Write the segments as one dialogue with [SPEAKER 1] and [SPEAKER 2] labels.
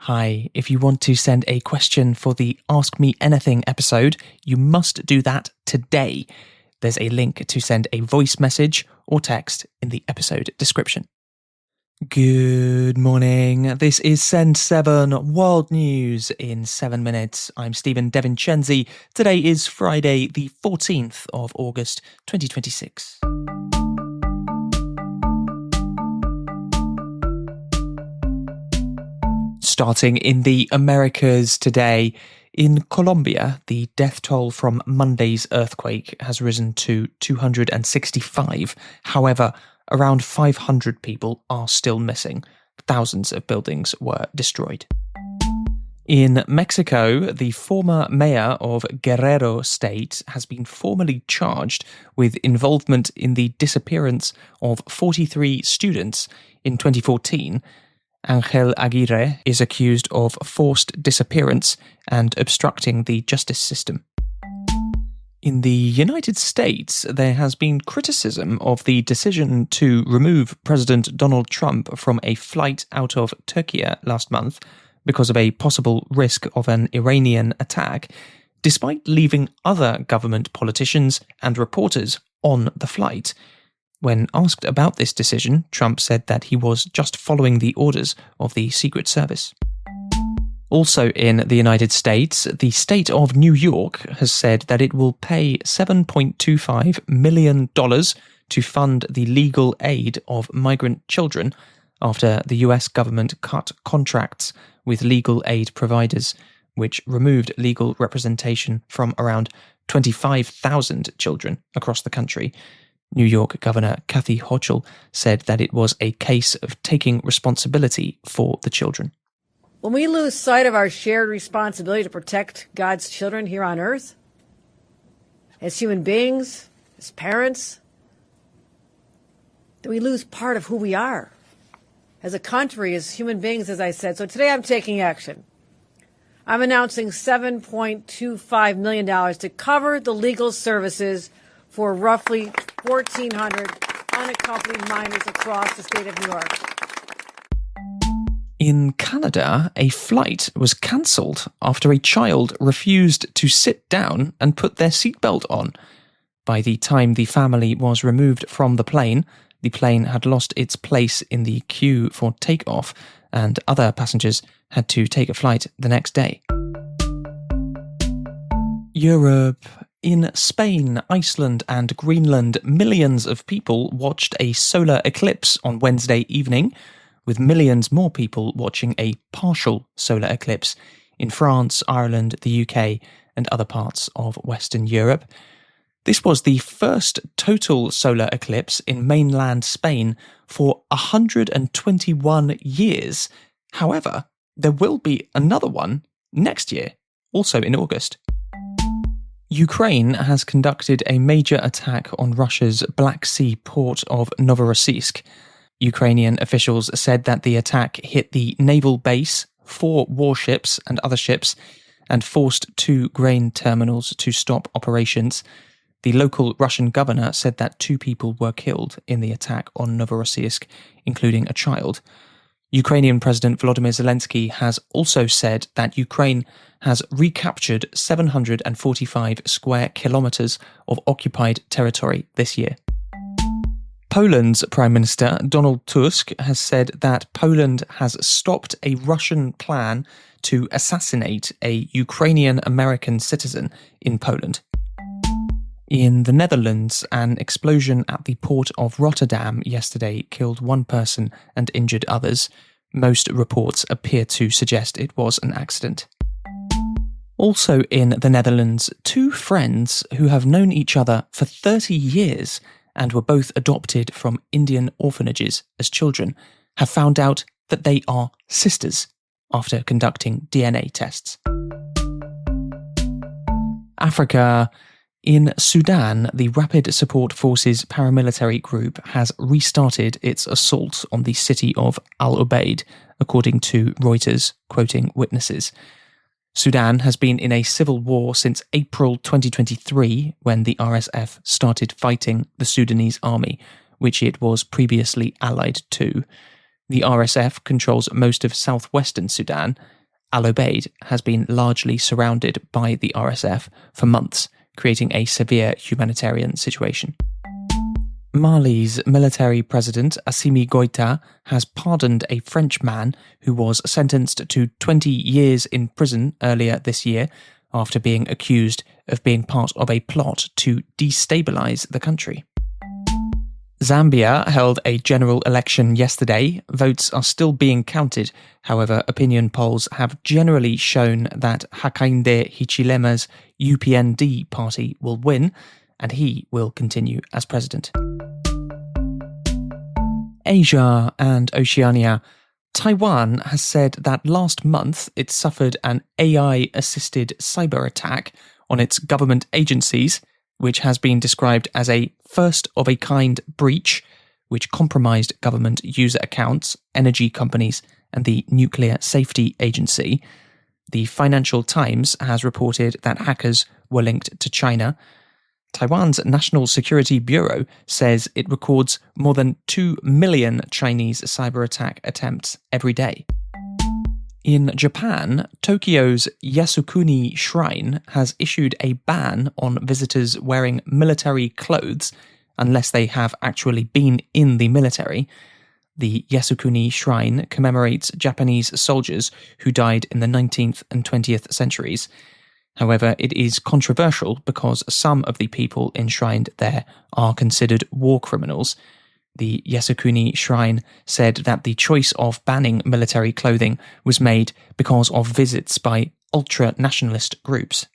[SPEAKER 1] Hi, if you want to send a question for the Ask Me Anything episode, you must do that today. There's a link to send a voice message or text in the episode description. Good morning. This is Send 7 World News in 7 minutes. I'm Stephen Devincenzi. Today is Friday, the 14th of August, 2026. Starting in the Americas today, in Colombia, the death toll from Monday's earthquake has risen to 265. However, around 500 people are still missing. Thousands of buildings were destroyed. In Mexico, the former mayor of Guerrero State has been formally charged with involvement in the disappearance of 43 students in 2014. Angel Aguirre is accused of forced disappearance and obstructing the justice system. In the United States, there has been criticism of the decision to remove President Donald Trump from a flight out of Turkey last month because of a possible risk of an Iranian attack, despite leaving other government politicians and reporters on the flight. When asked about this decision, Trump said that he was just following the orders of the Secret Service. Also in the United States, the state of New York has said that it will pay $7.25 million to fund the legal aid of migrant children after the US government cut contracts with legal aid providers, which removed legal representation from around 25,000 children across the country. New York Governor Kathy Hochul said that it was a case of taking responsibility for the children.
[SPEAKER 2] When we lose sight of our shared responsibility to protect God's children here on earth, as human beings, as parents, then we lose part of who we are. As a country, as human beings, as I said. So today I'm taking action. I'm announcing $7.25 million to cover the legal services for roughly 1,400 unaccompanied minors across the state of New York.
[SPEAKER 1] In Canada, a flight was cancelled after a child refused to sit down and put their seatbelt on. By the time the family was removed from the plane had lost its place in the queue for takeoff, and other passengers had to take a flight the next day. Europe. In Spain, Iceland and Greenland, millions of people watched a solar eclipse on Wednesday evening, with millions more people watching a partial solar eclipse in France, Ireland, the UK, and other parts of Western Europe. This was the first total solar eclipse in mainland Spain for 121 years. However, there will be another one next year, also in August. Ukraine has conducted a major attack on Russia's Black Sea port of Novorossiysk. Ukrainian officials said that the attack hit the naval base, 4 warships and other ships, and forced 2 grain terminals to stop operations. The local Russian governor said that 2 people were killed in the attack on Novorossiysk, including a child. Ukrainian President Volodymyr Zelensky has also said that Ukraine has recaptured 745 square kilometers of occupied territory this year. Poland's Prime Minister Donald Tusk has said that Poland has stopped a Russian plan to assassinate a Ukrainian-American citizen in Poland. In the Netherlands, an explosion at the port of Rotterdam yesterday killed 1 person and injured others. Most reports appear to suggest it was an accident. Also in the Netherlands, 2 friends who have known each other for 30 years and were both adopted from Indian orphanages as children have found out that they are sisters after conducting DNA tests. Africa. In Sudan, the Rapid Support Forces paramilitary group has restarted its assault on the city of Al Ubaid, according to Reuters, quoting witnesses. Sudan has been in a civil war since April 2023, when the RSF started fighting the Sudanese army, which it was previously allied to. The RSF controls most of southwestern Sudan. Al Obeid has been largely surrounded by the RSF for months, creating a severe humanitarian situation. Mali's military president Assimi Goïta has pardoned a French man who was sentenced to 20 years in prison earlier this year after being accused of being part of a plot to destabilize the country. Zambia held a general election yesterday. Votes are still being counted. However, opinion polls have generally shown that Hakainde Hichilema's UPND party will win, and he will continue as president. Asia and Oceania. Taiwan has said that last month it suffered an AI-assisted cyberattack on its government agencies, which has been described as a first-of-a-kind breach, which compromised government user accounts, energy companies, and the Nuclear Safety Agency. The Financial Times has reported that hackers were linked to China. Taiwan's National Security Bureau says it records more than 2 million Chinese cyber-attack attempts every day. In Japan, Tokyo's Yasukuni Shrine has issued a ban on visitors wearing military clothes unless they have actually been in the military. The Yasukuni Shrine commemorates Japanese soldiers who died in the 19th and 20th centuries. However, it is controversial because some of the people enshrined there are considered war criminals. The Yasukuni Shrine said that the choice of banning military clothing was made because of visits by ultra-nationalist groups.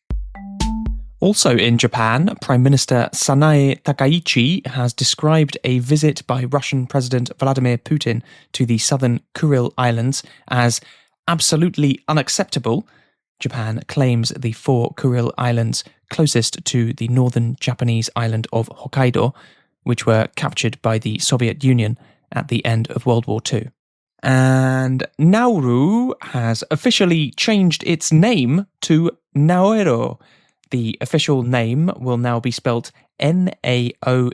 [SPEAKER 1] Also in Japan, Prime Minister Sanae Takaichi has described a visit by Russian President Vladimir Putin to the southern Kuril Islands as absolutely unacceptable. Japan claims the 4 Kuril Islands closest to the northern Japanese island of Hokkaido, which were captured by the Soviet Union at the end of World War II. And Nauru has officially changed its name to Naoero. The official name will now be spelt Naoero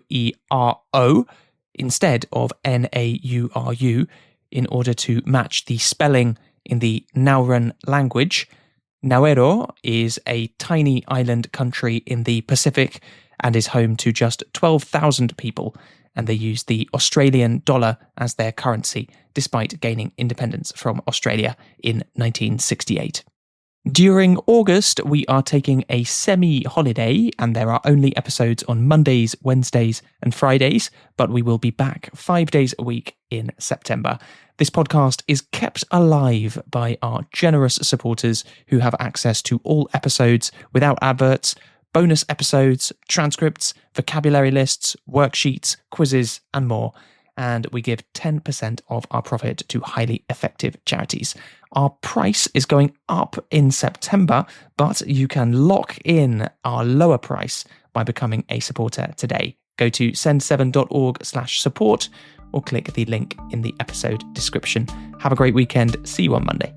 [SPEAKER 1] instead of Nauru in order to match the spelling in the Nauran language. Naoero is a tiny island country in the Pacific and is home to just 12,000 people, and they use the Australian dollar as their currency, despite gaining independence from Australia in 1968. During August, we are taking a semi-holiday, and there are only episodes on Mondays, Wednesdays, and Fridays, but we will be back 5 days a week in September. This podcast is kept alive by our generous supporters who have access to all episodes without adverts, bonus episodes, transcripts, vocabulary lists, worksheets, quizzes, and more. And we give 10% of our profit to highly effective charities. Our price is going up in September, but you can lock in our lower price by becoming a supporter today. Go to send7.org/support or click the link in the episode description. Have a great weekend. See you on Monday.